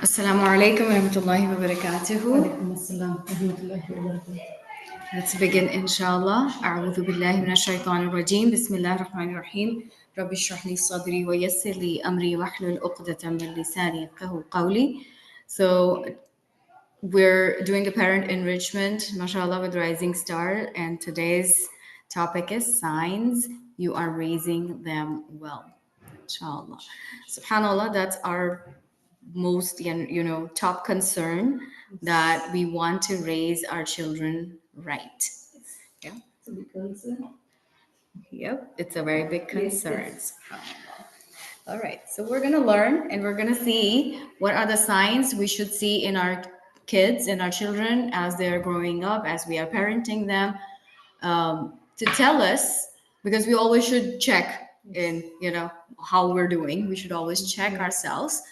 Assalamu alaikum wa rahmatullahi wa barakatuhu. Let's begin, inshallah. A'udhu billahi minash shaitanir rajim. Bismillah ar-Rahmanir Rahim. Rabbi shrah li sadri wa yassir li amri wahlul uqdatan min lisani yafqahu qawli. So we're doing a parent enrichment, mashallah, with Rising Star, and today's topic is signs you are raising them well, inshallah. Subhanallah, that's our most top concern, that we want to raise our children right. Yeah. Yep, it's a very big concern. All right, so we're gonna learn and we're gonna see what are the signs we should see in our kids and our children as they're growing up, as we are parenting them, to tell us, because we always should check in, how we're doing. We should always check ourselves,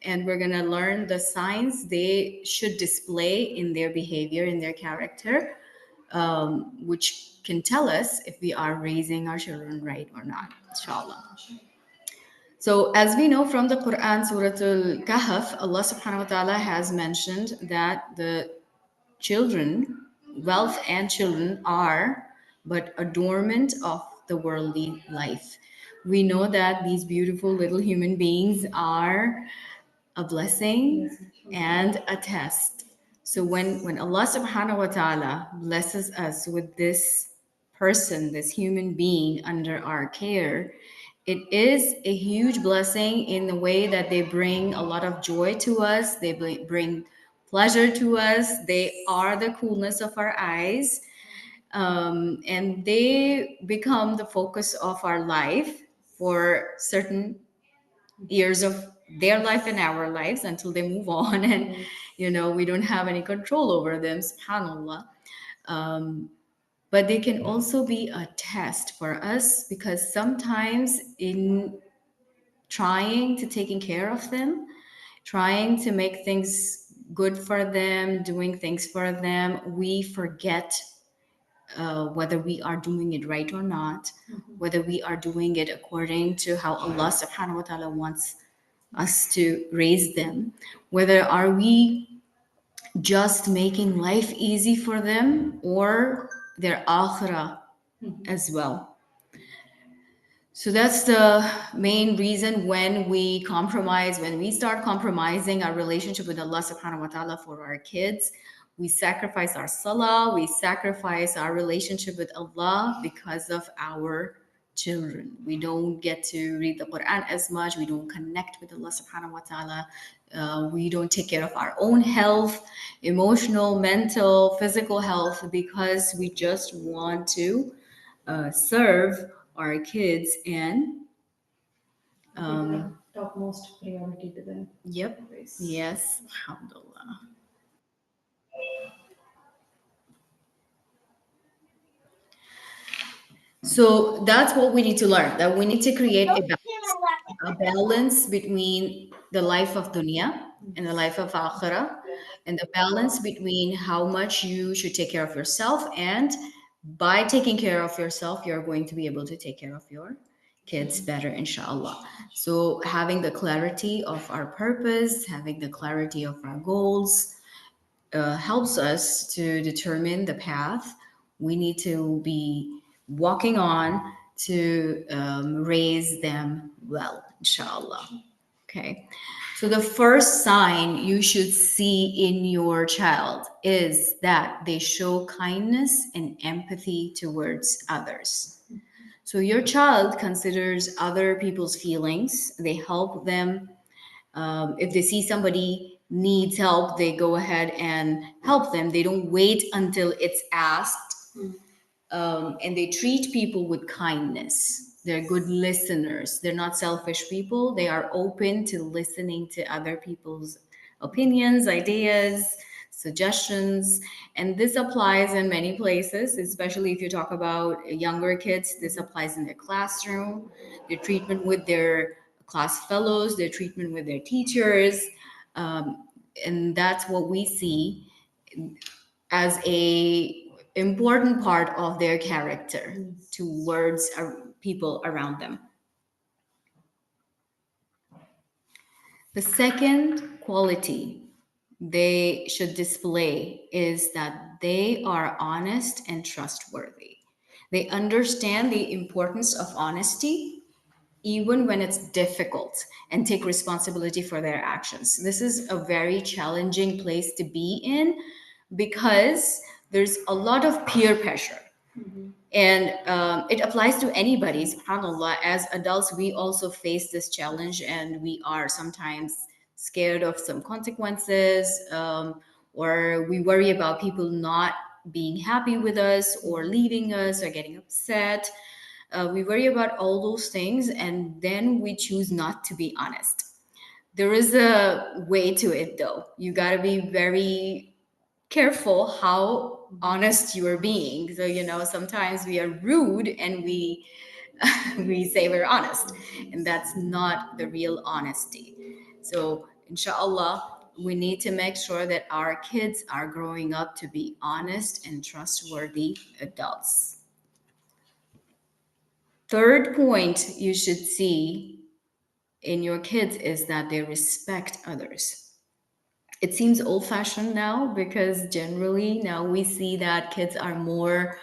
and we're gonna learn the signs they should display in their behavior, in their character, which can tell us if we are raising our children right or not, inshallah. So, as we know from the Quran, Surah Al-Kahf, Allah subhanahu wa ta'ala has mentioned that the children, wealth and children, are but adornment of the worldly life. We know that these beautiful little human beings are a blessing and a test. So when Allah subhanahu wa ta'ala blesses us with this person, this human being under our care, it is a huge blessing in the way that they bring a lot of joy to us. They bring pleasure to us. They are the coolness of our eyes. And they become the focus of our life for certain years of their life and our lives until they move on, and we don't have any control over them, subhanallah. But they can also be a test for us, because sometimes in trying to taking care of them, trying to make things good for them, doing things for them, we forget whether we are doing it right or not, whether we are doing it according to how Allah subhanahu wa ta'ala wants us to raise them, whether are we just making life easy for them or their akhirah as well. So that's the main reason when we start compromising our relationship with Allah subhanahu wa ta'ala for our kids. We sacrifice our salah, we sacrifice our relationship with Allah because of our children. We don't get to read the Quran as much. We don't connect with Allah subhanahu wa ta'ala. We don't take care of our own health, emotional, mental, physical health, because we just want to serve our kids and topmost priority to them. Yep. Yes. Alhamdulillah. So that's what we need to learn, that we need to create a balance between the life of dunya and the life of akhirah, and the balance between how much you should take care of yourself, and by taking care of yourself, you're going to be able to take care of your kids better, inshallah. So having the clarity of our purpose, having the clarity of our goals, helps us to determine the path we need to be walking on to raise them well, inshallah. Okay. So the first sign you should see in your child is that they show kindness and empathy towards others. So your child considers other people's feelings. They help them. If they see somebody needs help, they go ahead and help them. They don't wait until it's asked. And they treat people with kindness. They're good listeners. They're not selfish people. They are open to listening to other people's opinions, ideas, suggestions. And this applies in many places, especially if you talk about younger kids. This applies in their classroom, their treatment with their class fellows, their treatment with their teachers. And that's what we see as a important part of their character towards people around them. The second quality they should display is that they are honest and trustworthy. They understand the importance of honesty even when it's difficult and take responsibility for their actions. This is a very challenging place to be in because there's a lot of peer pressure. And it applies to anybody, subhanallah. As adults, we also face this challenge and we are sometimes scared of some consequences, or we worry about people not being happy with us or leaving us or getting upset. We worry about all those things and then we choose not to be honest. There is a way to it though. You got to be very careful how honest you are being. So, sometimes we are rude and we we say we're honest, and that's not the real honesty. So, inshallah, we need to make sure that our kids are growing up to be honest and trustworthy adults. Third point you should see in your kids is that they respect others. It seems old fashioned now because generally now we see that kids are more,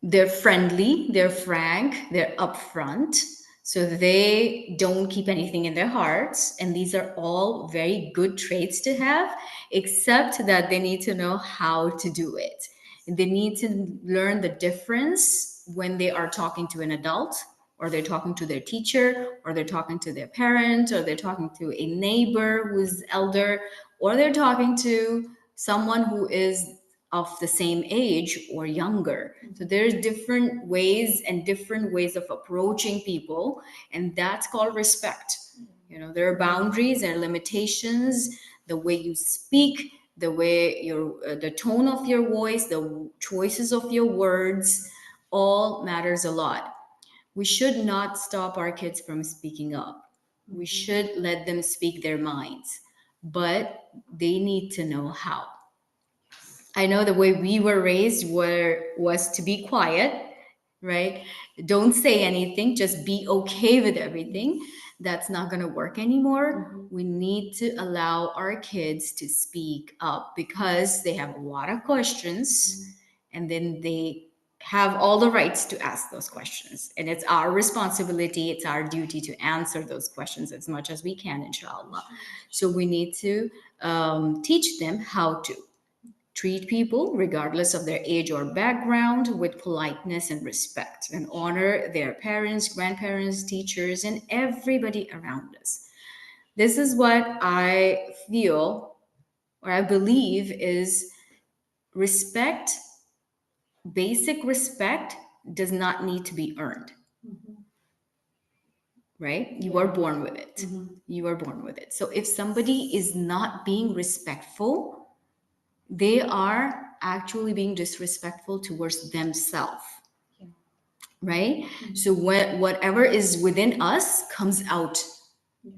they're friendly, they're frank, they're upfront. So they don't keep anything in their hearts. And these are all very good traits to have, except that they need to know how to do it. They need to learn the difference when they are talking to an adult, or they're talking to their teacher, or they're talking to their parent, or they're talking to a neighbor who's elder, or they're talking to someone who is of the same age or younger. So there's different ways and different ways of approaching people, and that's called respect. There are boundaries and limitations, the way you speak, the way the tone of your voice, the choices of your words, all matters a lot. We should not stop our kids from speaking up. We should let them speak their minds, but they need to know how. I know the way we were raised was to be quiet, right? Don't say anything, just be okay with everything. That's not going to work anymore. We need to allow our kids to speak up because they have a lot of questions, and then they have all the rights to ask those questions. And it's our responsibility, it's our duty to answer those questions as much as we can, inshallah. So we need to teach them how to treat people, regardless of their age or background, with politeness and respect, and honor their parents, grandparents, teachers, and everybody around us. This is what I feel or I believe is respect. Basic respect does not need to be earned, right? You are born with it. You are born with it. So if somebody is not being respectful, they are actually being disrespectful towards themselves, right? So whatever is within us comes out,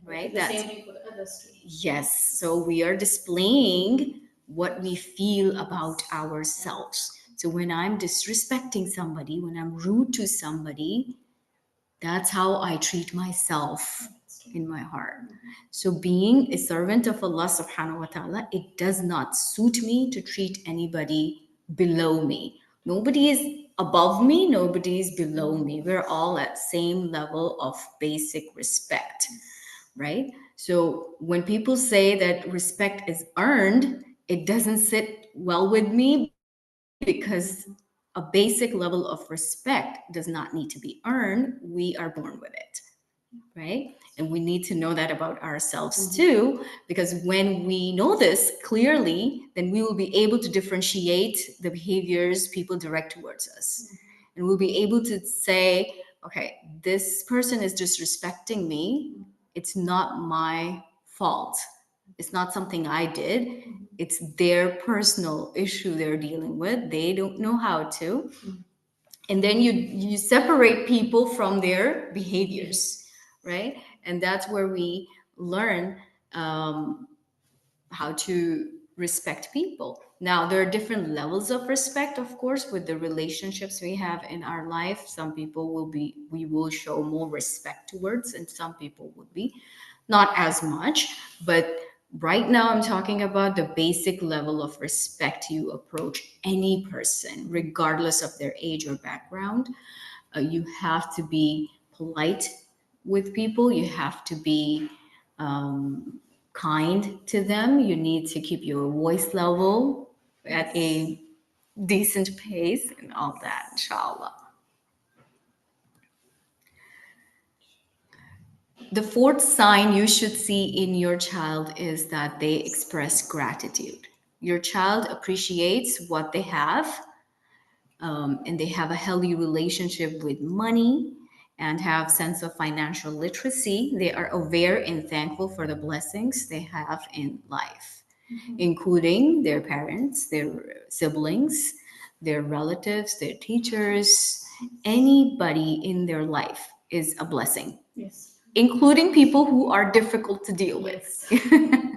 right? The same thing for the others too. Yes. So we are displaying what we feel about ourselves. So when I'm disrespecting somebody, when I'm rude to somebody, that's how I treat myself in my heart. So being a servant of Allah subhanahu wa ta'ala, it does not suit me to treat anybody below me. Nobody is above me, nobody is below me. We're all at same level of basic respect, right? So when people say that respect is earned, it doesn't sit well with me because a basic level of respect does not need to be earned. We are born with it, right? And we need to know that about ourselves too, because when we know this clearly, then we will be able to differentiate the behaviors people direct towards us. And we'll be able to say, okay, this person is disrespecting me. It's not my fault. It's not something I did. It's their personal issue they're dealing with. They don't know how to. And then you separate people from their behaviors, right? And that's where we learn how to respect people. Now, there are different levels of respect, of course, with the relationships we have in our life. Some people we will show more respect towards, and some people would be not as much, but right now I'm talking about the basic level of respect you approach any person, regardless of their age or background. You have to be polite with people, you have to be kind to them, you need to keep your voice level at a decent pace and all that, inshallah. The fourth sign you should see in your child is that they express gratitude. Your child appreciates what they have, and they have a healthy relationship with money and have sense of financial literacy. They are aware and thankful for the blessings they have in life, including their parents, their siblings, their relatives, their teachers. Anybody in their life is a blessing, Yes. including people who are difficult to deal with. Yes.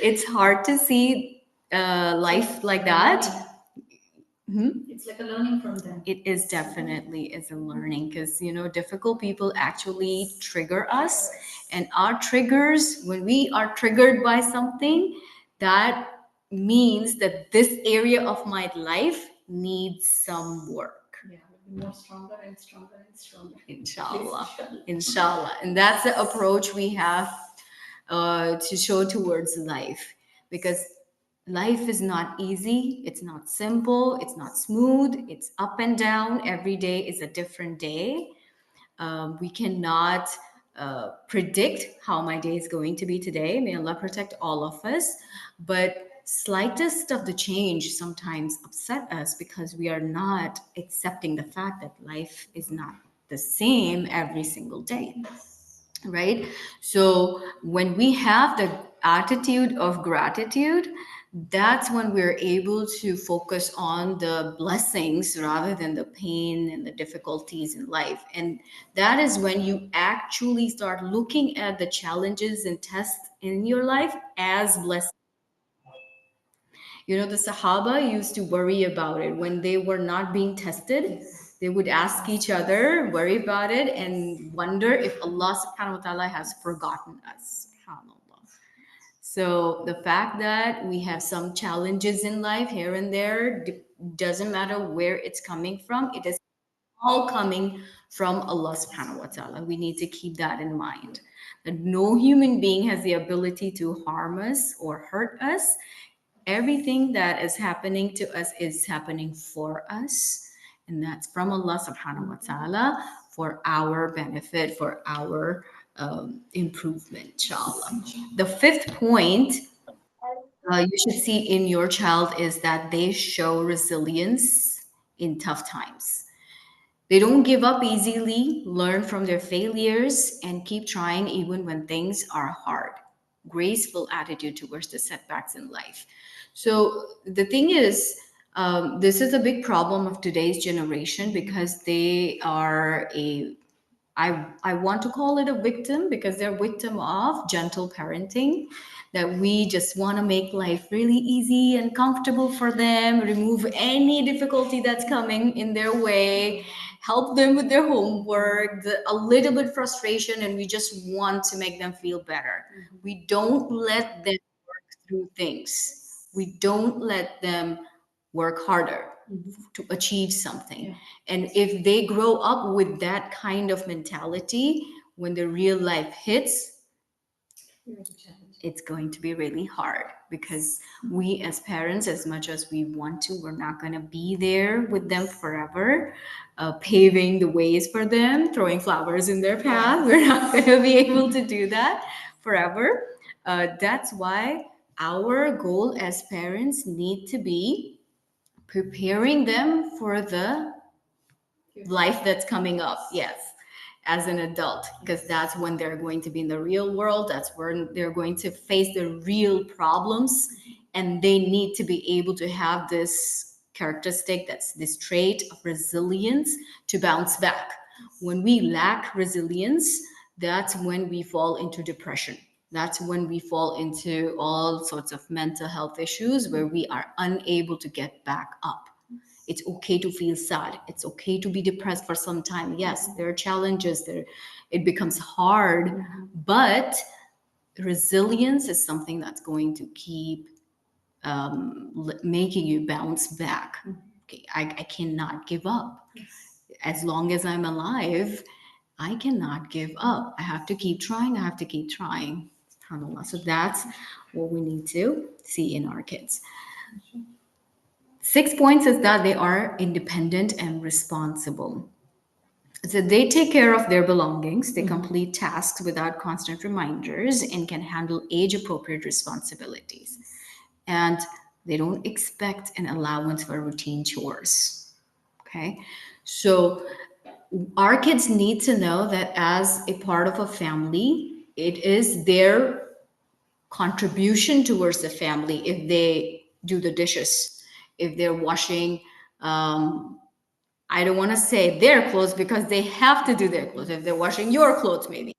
It's hard to see life like that. It's like a learning from them. It is definitely is a learning, because difficult people actually trigger us, and our triggers, when we are triggered by something, that means that this area of my life needs some work. Yeah, we'll be more stronger and stronger and stronger. Inshallah. Please, Inshallah. And that's the approach we have to show towards life, because life is not easy, it's not simple, it's not smooth, it's up and down. Every day is a different day. We cannot predict how my day is going to be today. May Allah protect all of us. But slightest of the change sometimes upset us, because we are not accepting the fact that life is not the same every single day, right? So when we have the attitude of gratitude, that's when we're able to focus on the blessings rather than the pain and the difficulties in life. And that is when you actually start looking at the challenges and tests in your life as blessings. The Sahaba used to worry about it when they were not being tested. They would ask each other, worry about it, and wonder if Allah subhanahu wa ta'ala has forgotten us. SubhanAllah. So the fact that we have some challenges in life here and there, doesn't matter where it's coming from, it is all coming from Allah subhanahu wa ta'ala. We need to keep that in mind. That no human being has the ability to harm us or hurt us. Everything that is happening to us is happening for us, and that's from Allah subhanahu wa ta'ala, for our benefit, for our improvement, inshallah. The fifth point you should see in your child is that they show resilience in tough times. They don't give up easily, learn from their failures, and keep trying even when things are hard. Graceful attitude towards the setbacks in life. So the thing is, this is a big problem of today's generation, because they are I want to call it a victim, because they're victim of gentle parenting, that we just want to make life really easy and comfortable for them, remove any difficulty that's coming in their way, help them with their homework, a little bit frustration, and we just want to make them feel better. We don't let them work through things. We don't let them work harder to achieve something. Yeah. And if they grow up with that kind of mentality, when the real life hits, Very challenging. it's going to be really hard, because we as parents, as much as we want to, we're not going to be there with them forever, paving the ways for them, throwing flowers in their path. We're not going to be able to do that forever. That's why our goal as parents need to be preparing them for the life that's coming up. Yes, as an adult, because that's when they're going to be in the real world, that's when they're going to face the real problems, and they need to be able to have this characteristic, that's this trait of resilience, to bounce back. When we lack resilience, that's when we fall into depression. That's when we fall into all sorts of mental health issues, where we are unable to get back up. It's okay to feel sad, it's okay to be depressed for some time. Yes, there are challenges there, it becomes hard, but resilience is something that's going to keep making you bounce back. Okay, I cannot give up. As long as I'm alive, I cannot give up. I have to keep trying. I have to keep trying. SubhanAllah. So that's what we need to see in our kids. 6 points is that they are independent and responsible. So they take care of their belongings, they complete tasks without constant reminders, and can handle age appropriate responsibilities. And they don't expect an allowance for routine chores. Okay. So our kids need to know that as a part of a family, it is their contribution towards the family if they do the dishes, if they're washing. I don't want to say their clothes because they have to do their clothes. If they're washing your clothes, maybe.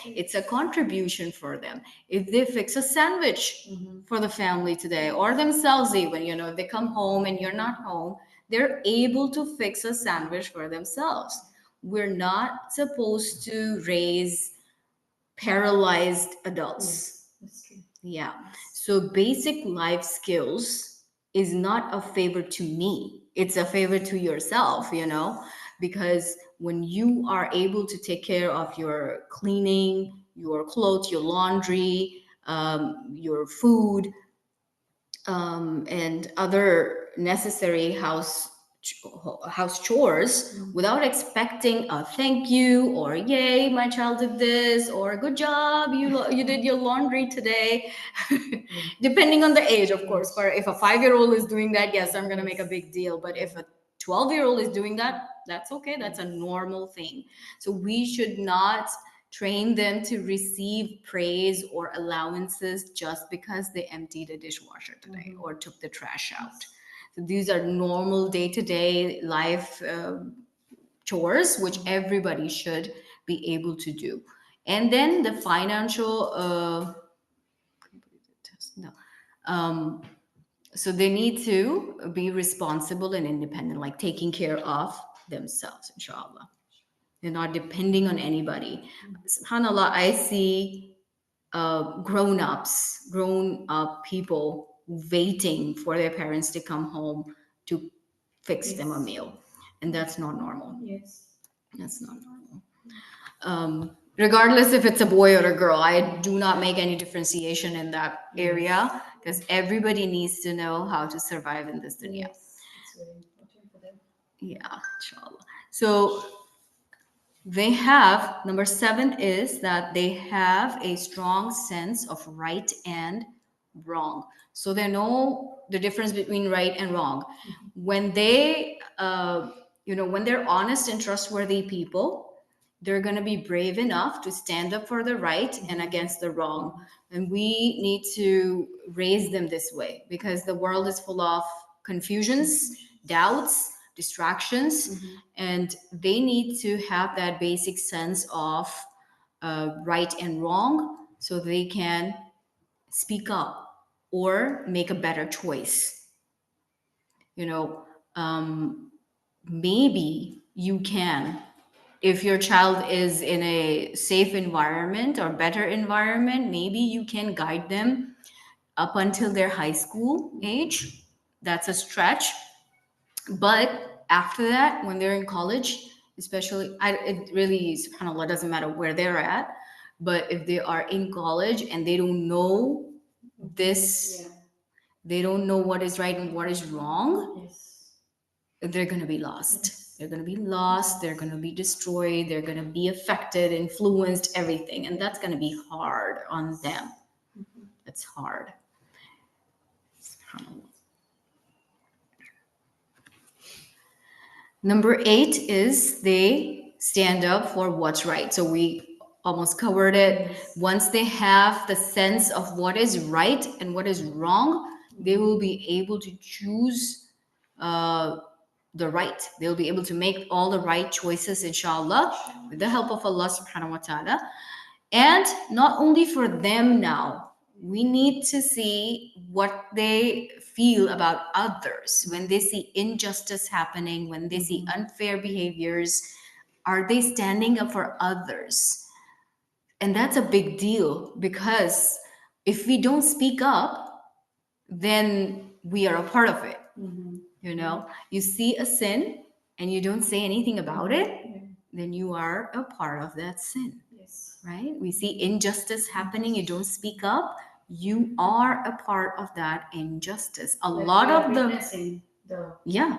It's a contribution for them. If they fix a sandwich for the family today or themselves, even, if they come home and you're not home, they're able to fix a sandwich for themselves. We're not supposed to raise paralyzed adults. That's true. Yeah. So basic life skills is not a favor to me. It's a favor to yourself, because when you are able to take care of your cleaning, your clothes, your laundry, your food, and other necessary house chores without expecting a thank you or yay my child did this or good job you did your laundry today. Depending on the age, of course. For if a 5-year-old is doing that, yes, I'm going to make a big deal, but if a 12-year-old is doing that, that's okay. That's a normal thing. So we should not train them to receive praise or allowances just because they emptied a dishwasher today or took the trash out. So these are normal day-to-day life chores which everybody should be able to do. And then the financial no so they need to be responsible and independent, like taking care of themselves, inshallah. They're not depending on anybody. SubhanAllah, I see grown up people waiting for their parents to come home to fix them a meal. And that's not normal. Yes. That's not normal. Regardless if it's a boy or a girl, I do not make any differentiation in that area because everybody needs to know how to survive in this dunya. Yes, it's very important for them. Yeah, inshallah. So they have, number 7 is that they have a strong sense of right and wrong. So they know the difference between right and wrong. When they, when they're honest and trustworthy people, they're going to be brave enough to stand up for the right and against the wrong. And we need to raise them this way because the world is full of confusions, doubts, distractions, and they need to have that basic sense of right and wrong so they can speak up or make a better choice. Maybe you can, if your child is in a safe environment or better environment, maybe you can guide them up until their high school age. That's a stretch. But after that, when they're in college, especially, it really, subhanAllah, doesn't matter where they're at. But if they are in college and they don't know this, they don't know what is right and what is wrong, they're going to be lost. They're going to be lost. They're going to be destroyed. They're going to be affected, influenced, everything. And that's going to be hard on them. It's hard. Number 8 is they stand up for what's right. So we almost covered it. Once they have the sense of what is right and what is wrong, they will be able to choose the right. They'll be able to make all the right choices, inshallah, with the help of Allah subhanahu wa ta'ala. And not only for them now, we need to see what they feel about others when they see injustice happening, when they see unfair behaviors. Are they standing up for others? And that's a big deal because if we don't speak up, then we are a part of it. You know, you see a sin and you don't say anything about it, then you are a part of that sin. Yes. Right? We see injustice happening, you don't speak up, you are a part of that injustice. A Like lot we are of the witnessing the yeah,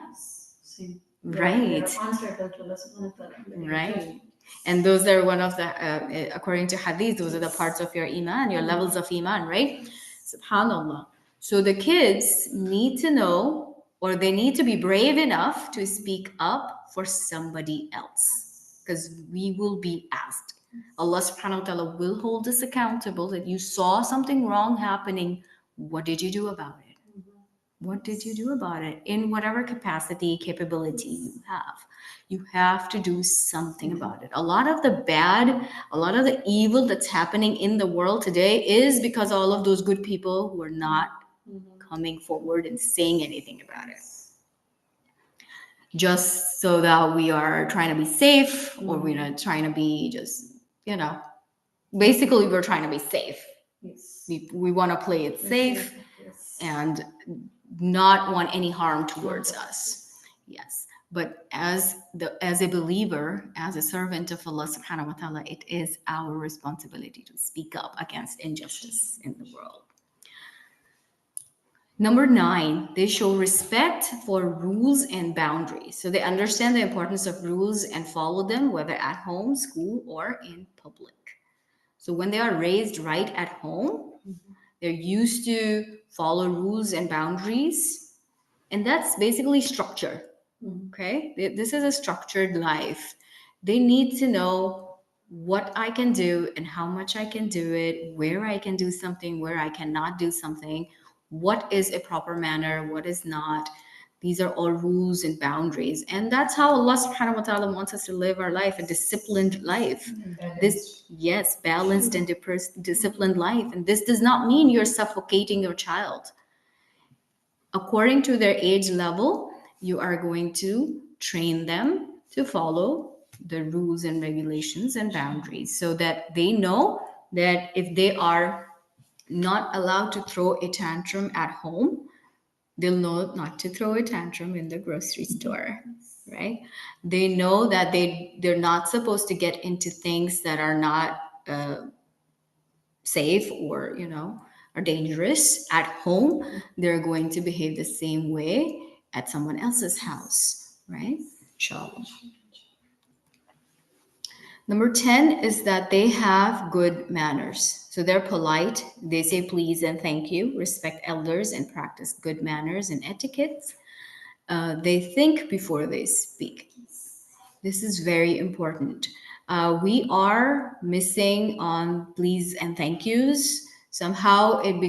sin. right, We are answerable to Allah subhanahu wa ta'ala. right. And those are one of the according to hadith, those are the parts of your iman, your levels of iman, right? Subhanallah. So the kids need to know, or they need to be brave enough to speak up for somebody else, because we will be asked. Allah subhanahu wa ta'ala will hold us accountable that you saw something wrong happening. What did you do about it? What did you do about it? In whatever capacity, capability you have, you have to do something about it. A lot of the bad, a lot of the evil that's happening in the world today is because all of those good people who are not coming forward and saying anything about it. Just so that we are trying to be safe, or we're not trying to be just, you know, basically we're trying to be safe. Yes. We want to play it safe. Yes. And not want any harm towards us. Yes. But as a believer, as a servant of Allah subhanahu wa ta'ala, it is our responsibility to speak up against injustice in the world. Number 9, they show respect for rules and boundaries. So they understand the importance of rules and follow them, whether at home, school, or in public. So when they are raised right at home, they're used to follow rules and boundaries. And that's basically structure. Okay? This is a structured life. They need to know what I can do and how much I can do it, where I can do something, where I cannot do something, what is a proper manner, what is not. These are all rules and boundaries. And that's how Allah subhanahu wa ta'ala wants us to live our life, a disciplined life. This, yes, balanced and disciplined life. And this does not mean you're suffocating your child. According to their age level, you are going to train them to follow the rules and regulations and boundaries so that they know that if they are not allowed to throw a tantrum at home, they'll know not to throw a tantrum in the grocery store, right? They know that they're not supposed to get into things that are not safe, or are dangerous at home. They're going to behave the same way at someone else's house, right? Inshallah. Number 10 is that they have good manners. So they're polite, they say please and thank you, respect elders, and practice good manners and etiquettes. They think before they speak. This is very important. We are missing on please and thank yous. Somehow it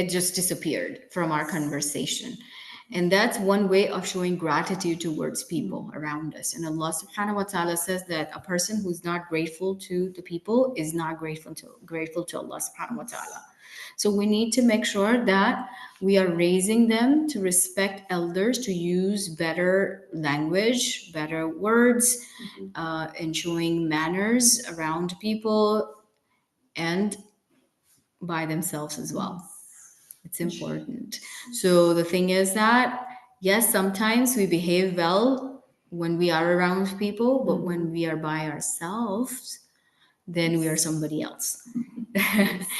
just disappeared from our conversation. And that's one way of showing gratitude towards people around us. And Allah subhanahu wa ta'ala says that a person who's not grateful to the people is not grateful to Allah subhanahu wa ta'ala. So we need to make sure that we are raising them to respect elders, to use better language, better words, and showing manners around people and by themselves as well. It's important. So the thing is that, yes, sometimes we behave well when we are around people, but when we are by ourselves, then we are somebody else.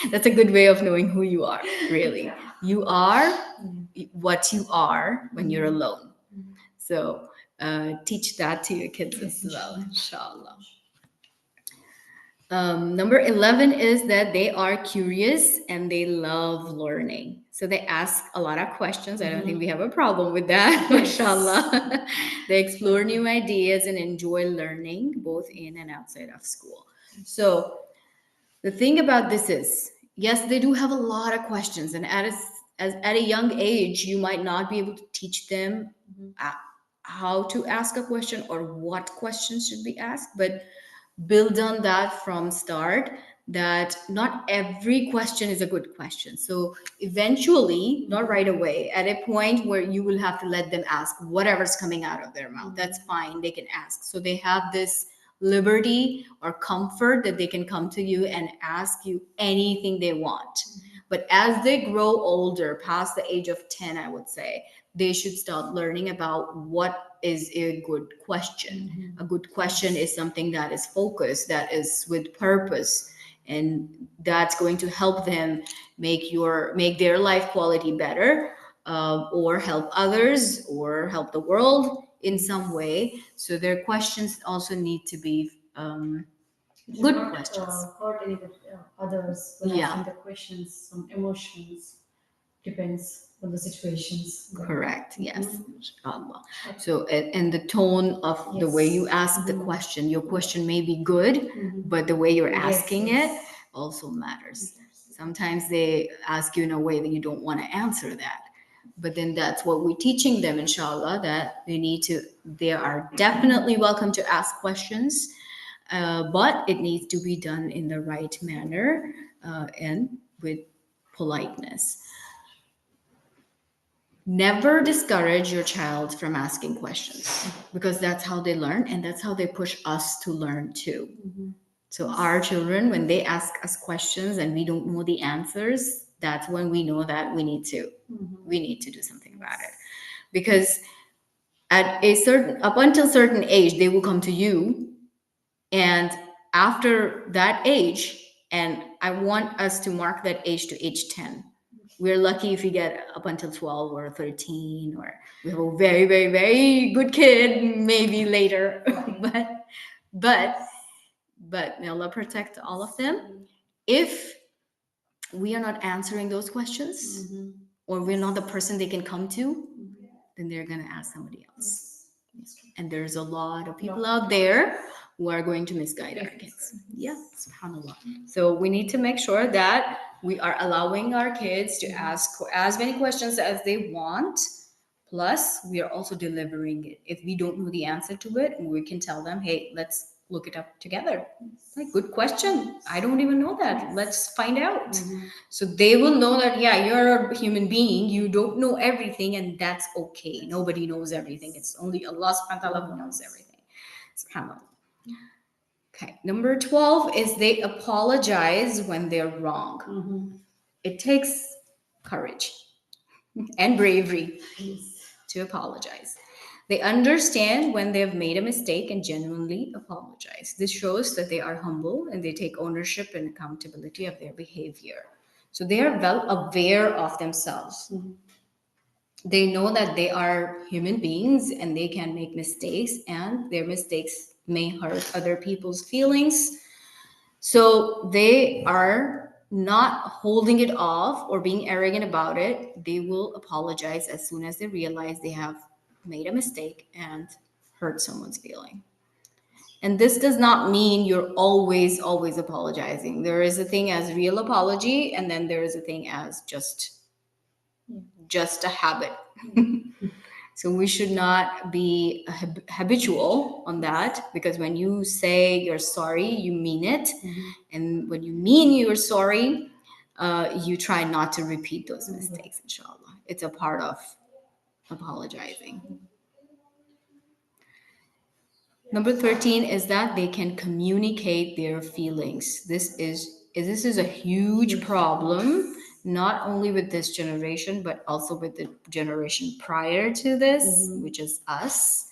That's a good way of knowing who you are, really. You are what you are when you're alone. So teach that to your kids as well, inshallah. Number 11 is that they are curious and they love learning. So they ask a lot of questions. I don't think we have a problem with that, mashallah. They explore new ideas and enjoy learning both in and outside of school. So the thing about this is, yes, they do have a lot of questions. And at a young age, you might not be able to teach them how to ask a question or what questions should be asked, but build on that from start, that not every question is a good question. So eventually, not right away, at a point where you will have to let them ask whatever's coming out of their mouth. That's fine, they can ask. So they have this liberty or comfort that they can come to you and ask you anything they want. But as they grow older, past the age of 10, I would say, they should start learning about what is a good question. A good question is something that is focused, that is with purpose, and that's going to help them make their life quality better, or help others, or help the world in some way. So their questions also need to be You should good not questions. hurt any of others when Yeah. asking the questions. Some emotions depends on the situations. Correct. Yes. Mhm. Inshallah. So, and the tone of the way you Yes. ask the Mhm. question, your question may be good, Mhm. but the way you're Yes, asking yes. it also matters. Sometimes they ask you in a way that you don't want to answer that. But then that's what we're teaching them, inshallah, that they are definitely welcome to ask questions, but it needs to be done in the right manner, and with politeness. Never discourage your child from asking questions, because that's how they learn, and that's how they push us to learn too. So our children, when they ask us questions and we don't know the answers, that's when we know that we need to do something about it. Because up until certain age, they will come to you, and after that age, and I want us to mark that age to age 10. We're lucky if we get up until 12 or 13, or we have a very, very, very good kid, maybe later. but but but may Allah protect all of them. If we are not answering those questions, or we're not the person they can come to, then they're going to ask somebody else. And there's a lot of people out there who are going to misguide our kids. Yeah, subhanallah. So we need to make sure that we are allowing our kids to ask as many questions as they want. Plus, we are also delivering it. If we don't know the answer to it, we can tell them, hey, let's look it up together. Like, good question. I don't even know that. Let's find out. So they will know that, yeah, you're a human being. You don't know everything, and that's okay. Nobody knows everything. It's only Allah subhanahu wa ta'ala who knows everything. SubhanAllah. Okay. Number 12 is they apologize when they're wrong. It takes courage and bravery to apologize. They understand when they've made a mistake and genuinely apologize. This shows that they are humble and they take ownership and accountability of their behavior. So they are well aware of themselves. They know that they are human beings and they can make mistakes, and their mistakes may hurt other people's feelings. So they are not holding it off or being arrogant about it. They will apologize as soon as they realize they have made a mistake and hurt someone's feeling. And this does not mean you're always apologizing. There is a thing as real apology, and then there is a thing as just a habit. So we should not be habitual on that, because when you say you're sorry, you mean it. And when you mean you're sorry, you try not to repeat those mistakes, inshallah. It's a part of apologizing. Number 13 is that they can communicate their feelings. This is a huge problem, not only with this generation, but also with the generation prior to this, which is us.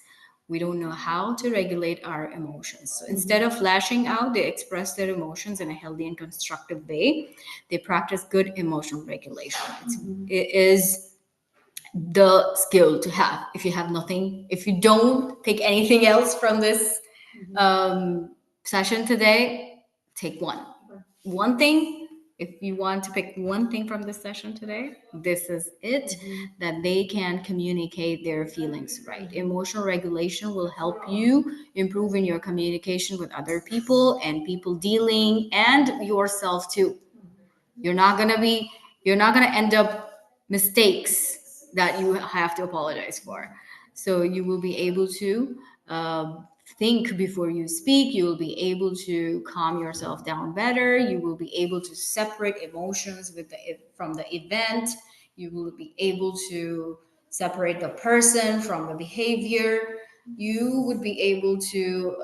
We don't know how to regulate our emotions. So instead of lashing out, they express their emotions in a healthy and constructive way. They practice good emotional regulation. It is the skill to have. If you have nothing, if you don't take anything else from this session today, take one thing. If you want to pick one thing from this session today, this is it. That they can communicate their feelings right. Emotional regulation will help you improve in your communication with other people and people dealing, and yourself too. You're not gonna be, you're not gonna end up mistakes that you have to apologize for. So you will be able to think before you speak. You will be able to calm yourself down better. You will be able to separate emotions from the event. You will be able to separate the person from the behavior. you would be able to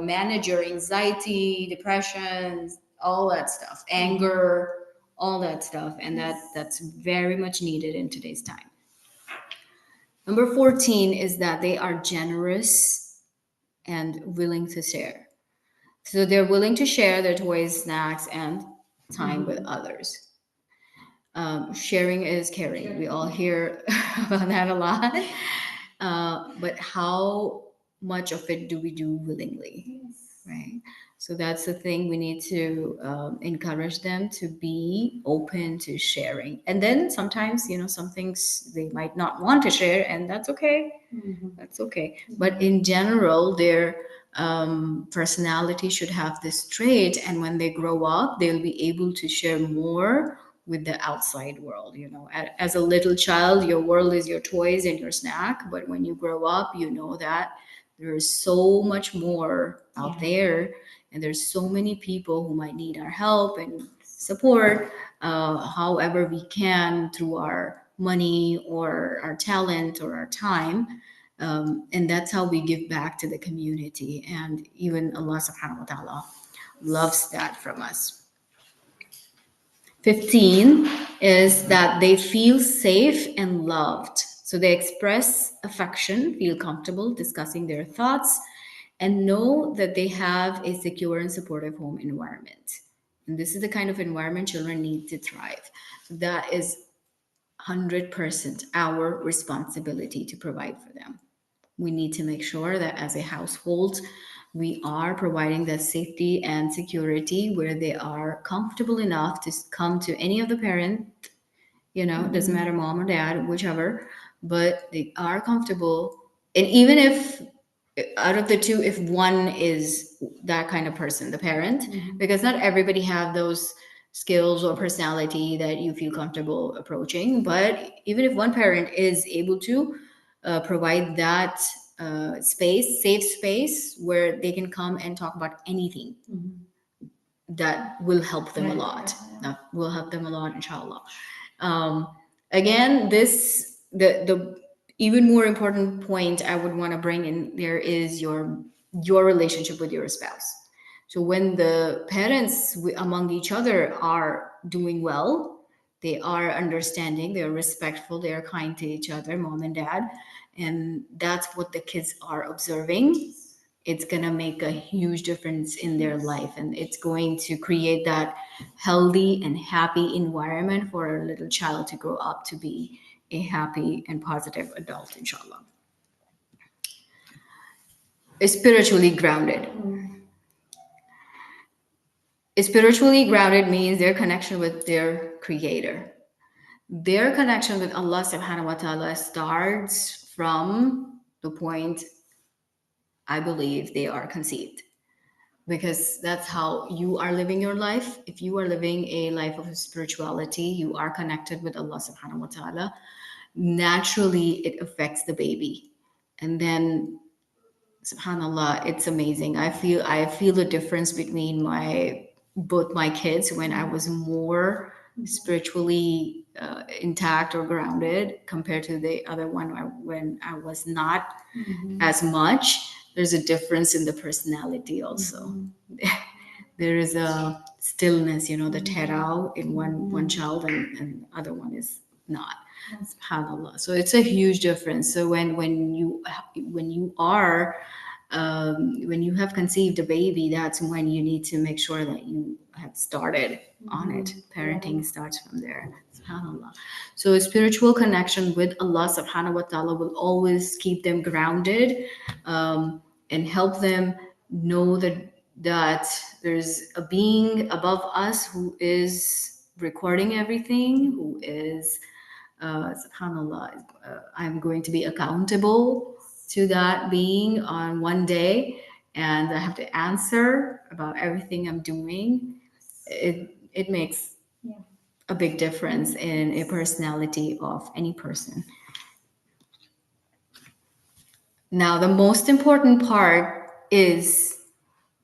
manage your anxiety, depression, all that stuff, anger, all that stuff, and that's very much needed in today's time. Number 14 is that they are generous and willing to share. So they're willing to share their toys, snacks, and time with others. Sharing is caring. We all hear about that a lot. But how much of it do we do willingly? Yes. Right? So that's the thing. We need to encourage them to be open to sharing. And then sometimes, some things they might not want to share, and that's okay. That's okay. But in general, their personality should have this trait, and when they grow up, they'll be able to share more with the outside world. As a little child, your world is your toys and your snack, but when you grow up, you know that there is so much more out there, and there's so many people who might need our help and support, however we can, through our money or our talent or our time. And that's how we give back to the community. And even Allah subhanahu wa ta'ala loves that from us. 15 is that they feel safe and loved. So they express affection, feel comfortable discussing their thoughts, and know that they have a secure and supportive home environment. And this is the kind of environment children need to thrive. So that is 100% our responsibility to provide for them. We need to make sure that as a household, we are providing that safety and security where they are comfortable enough to come to any of the parent, doesn't matter, mom or dad, whichever, but they are comfortable. And even if out of the two, if one is that kind of person, the parent, because not everybody have those skills or personality that you feel comfortable approaching, but even if one parent is able to provide that safe space where they can come and talk about anything, that will help them a lot. That will help them a lot, inshallah. Um, Again, the even more important point I would want to bring in there is your relationship with your spouse. So when the parents among each other are doing well, they are understanding, they are respectful, they are kind to each other, mom and dad, and that's what the kids are observing. It's going to make a huge difference in their life, and it's going to create that healthy and happy environment for a little child to grow up to be a happy and positive adult, inshallah. Spiritually grounded. Spiritually grounded means their connection with their creator. Their connection with Allah subhanahu wa ta'ala starts from the point I believe they are conceived, because that's how you are living your life. If you are living a life of spirituality, you are connected with Allah subhanahu wa ta'ala. Naturally, it affects the baby. And then, subhanallah, it's amazing. I feel the difference between both my kids when I was more spiritually intact or grounded compared to the other one when I was not as much. There's a difference in the personality also. There is a stillness, the terao in one child, and other one is not. SubhanAllah. So it's a huge difference. So when you have conceived a baby, that's when you need to make sure that you have started on it. Parenting starts from there. SubhanAllah. So a spiritual connection with Allah subhanahu wa ta'ala will always keep them grounded, and help them know that there's a being above us who is recording everything, who is, subhanallah, I'm going to be accountable to that being on one day, and I have to answer about everything I'm doing. It makes a big difference in a personality of any person. Now, the most important part is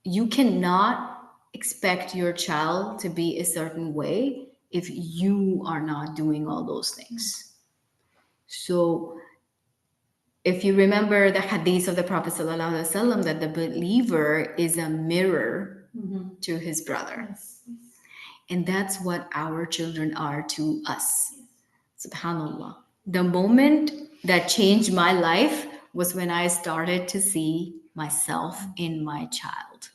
you cannot expect your child to be a certain way if you are not doing all those things. So If you remember the hadith of the Prophet sallallahu alaihi wasallam, that the believer is a mirror to his brother. Yes. And that's what our children are to us. Subhanallah. The moment that changed my life was when I started to see myself in my child,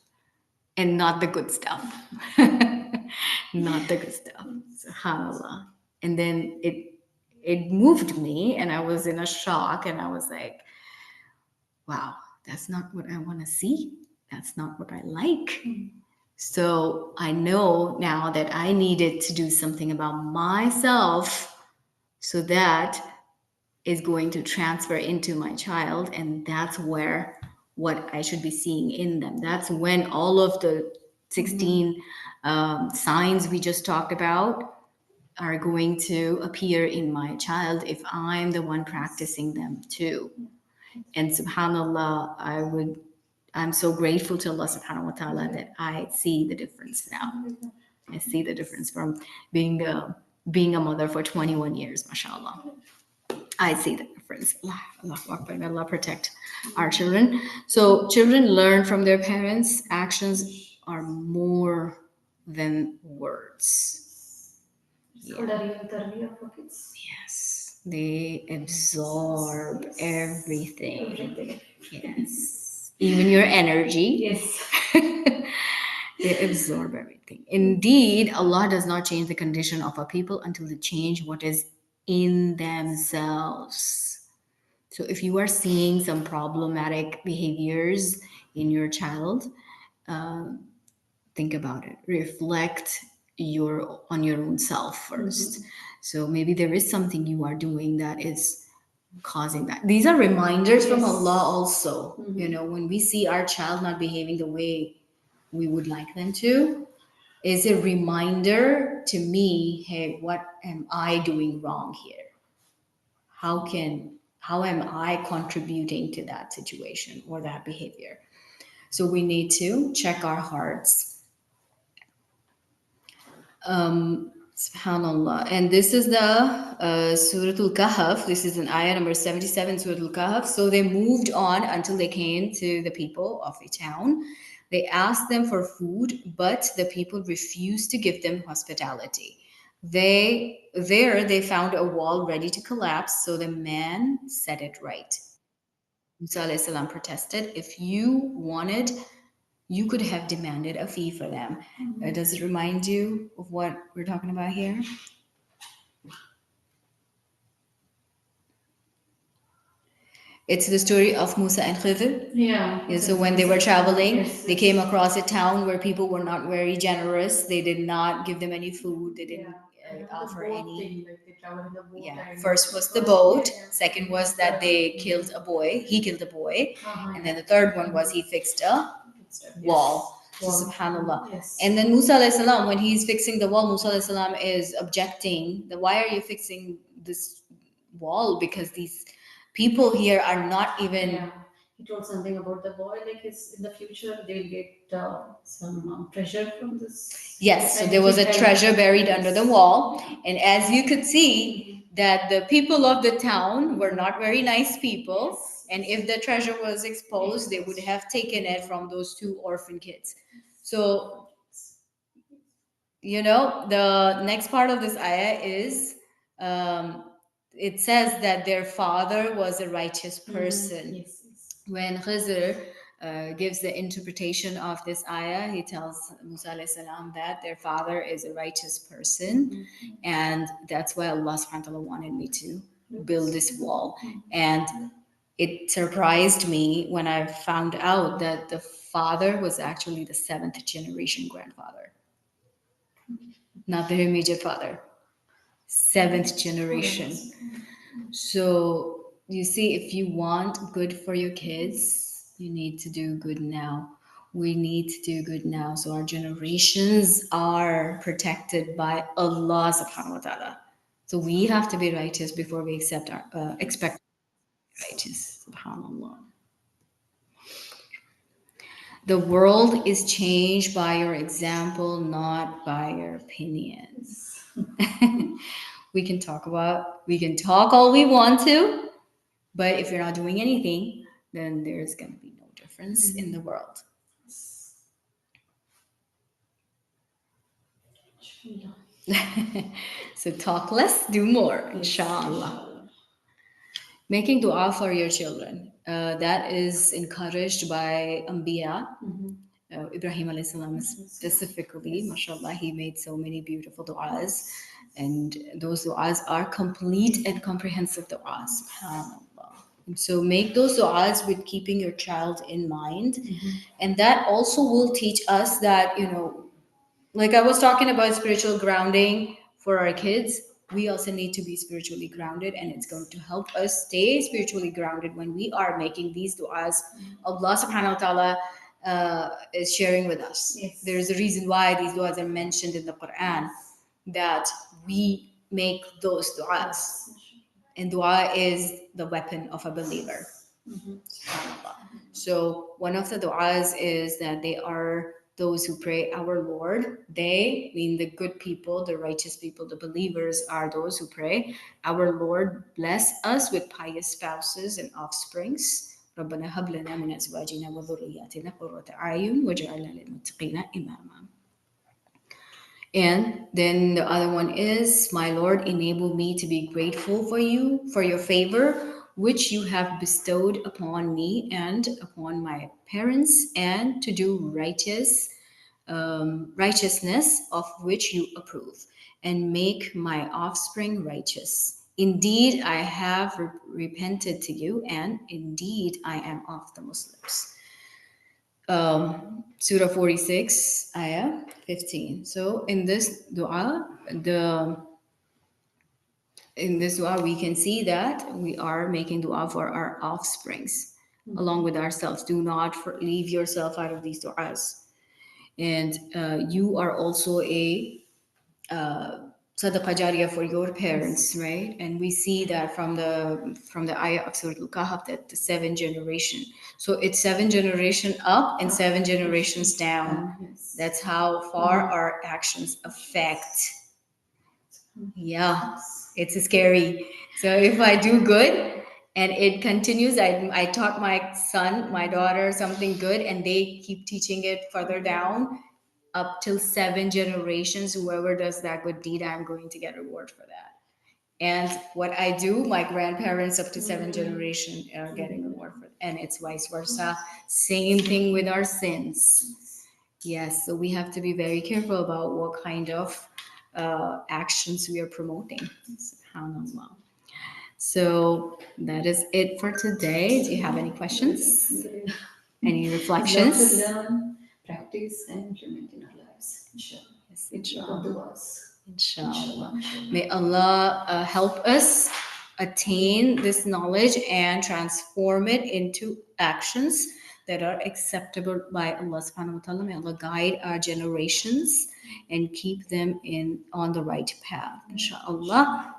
and not the good stuff. Not the good stuff. Subhanallah. And then it moved me, and I was in a shock, and I was like, wow, that's not what I want to see. That's not what I like. So I know now that I needed to do something about myself, so that is going to transfer into my child. And that's where what I should be seeing in them. That's when all of the 16 signs we just talked about are going to appear in my child if I'm the one practicing them too. And subhanallah, I'm so grateful to Allah subhanahu wa ta'ala that I see the difference now. I see the difference from being a mother for 21 years, mashallah. I see the difference. Allah Akbar, may Allah protect our children. So children learn from their parents. Actions are more than words. It's called a real tarbiyah for kids. Yes, they absorb everything. Everything. Yes, even your energy. Yes. They absorb everything. Indeed, Allah does not change the condition of a people until they change what is in themselves. So if you are seeing some problematic behaviors in your child, think about it. Reflect on your own self 1st. So maybe there is something you are doing that is causing that. These are reminders from Allah also. When we see our child not behaving the way we would like them to, is a reminder to me, hey, what am I doing wrong here? How am I contributing to that situation or that behavior? So we need to check our hearts. Subhanallah. And this is the Surah Al-Kahf. This is an ayah number 77, Surah Al-Kahf. So they moved on until they came to the people of a town. They asked them for food, but the people refused to give them hospitality. They found a wall ready to collapse, so the man set it right. Musa alayhi salam protested, if you wanted, you could have demanded a fee for them. Does it remind you of what we're talking about here? It's the story of Musa and Khidr. Yeah. So when they were traveling, they came across a town where people were not very generous. They did not give them any food. They didn't offer any. Like they travel in the boat. Yeah. First was the boat. Second was that they killed a boy. He killed a boy. And then the third one was he fixed a wall. So, subhanallah. Yes. And then Musa alayhi salam, when he's fixing the wall, Musa alayhi salam is objecting. Why are you fixing this wall? Because these people here are not even. Yeah. He told something about the boy, like in the future they'll get some treasure from this. Yes, so there was a treasure buried under the wall, and as you could see, that the people of the town were not very nice people, and if the treasure was exposed, they would have taken it from those two orphan kids. So, the next part of this ayah is, it says that their father was a righteous person. Yes. When Khizr gives the interpretation of this ayah, he tells Musa alayhi salam that their father is a righteous person, and that's why Allah subhanahu wa ta'ala wanted me to build this wall. And it surprised me when I found out that the father was actually the 7th generation grandfather, not the immediate father. 7th generation. So you see, if you want good for your kids, you need to do good now. We need to do good now, so our generations are protected by Allah subhanahu wa ta'ala. So we have to be righteous before we expect righteous. Subhanallah. The world is changed by your example, not by your opinions. We can talk all we want to, But if you're not doing anything, then there's going to be no difference in the world. Bismillah. So talk less, do more, Yes, inshallah. inshallah. Making dua for your children. That is encouraged by Anbiya. Ibrahim alayhi salam specifically, mashallah, he made so many beautiful du'as. And those du'as are complete and comprehensive du'as. SubhanAllah. And so make those du'as with keeping your child in mind. And that also will teach us that, like I was talking about spiritual grounding for our kids, we also need to be spiritually grounded, and it's going to help us stay spiritually grounded when we are making these du'as. Allah subhanahu wa ta'ala is sharing with us. Yes. There's a reason why these du'as are mentioned in the Quran, that we make those du'as. And dua is the weapon of a believer. SubhanAllah. So one of the du'as is that they are those who pray, our Lord. They mean the good people, the righteous people, the believers are those who pray, our Lord, bless us with pious spouses and offsprings. ربنا هب لنا من أزواجنا وذرياتنا قرة أعين واجعلنا للمتقين إماما. And then the other one is, my Lord, enable me to be grateful for you, for your favor, which you have bestowed upon me and upon my parents, and to do righteousness of which you approve, and make my offspring righteous. Indeed, I have repented to you, and indeed, I am of the Muslims. Surah 46, Ayah 15. So in this dua, we can see that we are making dua for our offsprings along with ourselves. Do not leave yourself out of these duas. And you are also a sadaqah jariyah for your parents, right? And we see that from the ayah of Surah Al-Kahf, that the 7 generation. So it's 7 generation up and 7 generations down. Yes. That's how far our actions affect. Yeah, it's scary. So if I do good and it continues, I taught my son, my daughter something good, and they keep teaching it further down up till 7 generations. Whoever does that good deed, I'm going to get reward for that. And what I do, my grandparents up to 7 generation are getting reward for it. And it's vice versa. Same thing with our sins. Yes, so we have to be very careful about what kind of actions we are promoting. SubhanAllah. So that is it for today. Do you have any questions? Any reflections? Love to learn, practice, and implement in our lives. Inshallah. Yes, With inshallah. du'as. Inshallah. May Allah help us attain this knowledge and transform it into actions that are acceptable by Allah subhanahu wa ta'ala. May Allah guide our generations and keep them on the right path. Inshallah.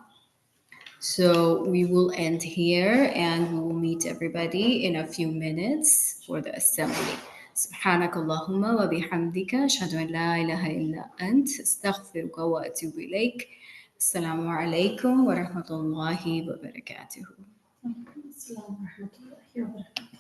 So we will end here and we will meet everybody in a few minutes for the assembly. سبحانك اللهم وبحمدك أشهد أن لا إله إلا أنت أستغفرك وأتوب إليك. السلام عليكم ورحمة الله وبركاته. Assalamu alaikum wa rahmatullahi wa barakatuh.